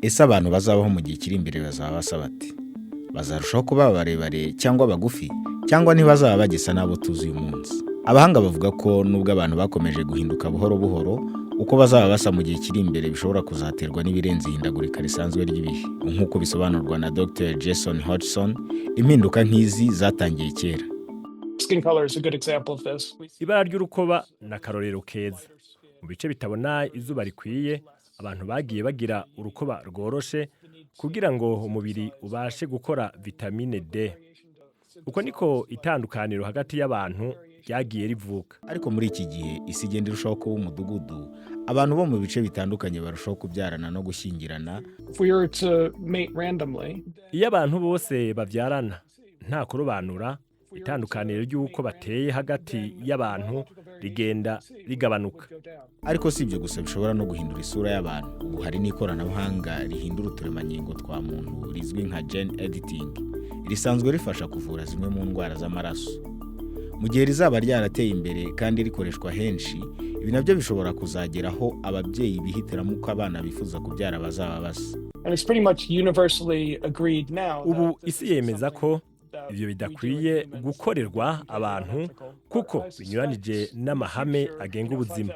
Ese abantu bazabaho mu gihe kiri imbere bazaba basa bate? Bazarushaho kuba barebare cyangwa bagufi, cyangwa ntibazaba bagisa n'abo tuzi uyu munsi? Abahanga bavuga ko nubwo abantu bakomeje guhinduka buhoro buhoro, uko bazaba basa mu gihe kiri imbere bishobora kuzaterwa n'ibirenze ihindagurika risanzwe ry'ibihe. Nk'uko bisobanurwa na Dr. Jason Hodgson, impinduka nk'izi zatangiye kera. Skin color is a good example of this. Ibara ry'urukoba ni akarorero keza. Mu bice bitabona izuba rikwiye, abantu bagiye bagira urukoba rworoshe kugira ngo umubiri ubashe gukora vitamine D. Uko niko itandukaniro hagati y'abantu ryagiye rivuka. Ariko muri iki gihe isi igenda irushaho kuba umudugudu, abantu bo mu bice bitandukanye barushaho kubyarana no gushyingirana. If we were to mate randomly, Iyo abantu bose bavyarana nta kurobanura, itandukaniro ry'uko bateye hagati y'abantu rigenda rigabanuka. Ariko si ibyo gusa bishobora no guhindura isura y'abantu. Ubu hari n'ikoranabuhanga rihindura uturemangingo twa muntu rizwi nka gene editing, risanzwe rifasha kuvura zimwe mu ndwara z'amaraso. Mu gihe rizaba ryarateye imbere kandi rikoreshwa henshi, ibi nabyo bishobora kuzageraho ababyeyi bihitiramo uko abana bifuza kubyara bazaba basa. and it's pretty much universally agreed now. Ubu isi yemeza ko ivyo bidakwiye gukorerwa abantu kuko binyuranije n'amahame agenga ubuzima.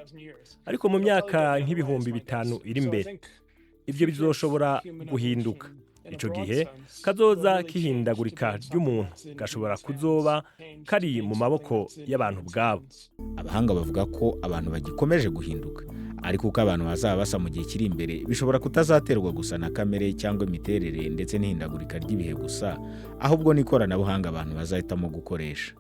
Ariko mu myaka nk'ibihumbi 5 iri imbere, ivyo bizoshobora guhinduka. Ico gihe kazoza kihindagurika ry'umuntu gashobora kuzoba kari mu maboko y'abantu bwabo. Abahanga bavuga ko abantu bagikomeje guhinduka, ariko uko abantu bazaba basa mu gihe kiri imbere bishobora kutazaterwa gusa na kamere cyangwa imiterere ndetse n'ihindagurika ry'ibihe gusa, ahubwo n'ikoranabuhanga abantu bazahitamo gukoresha.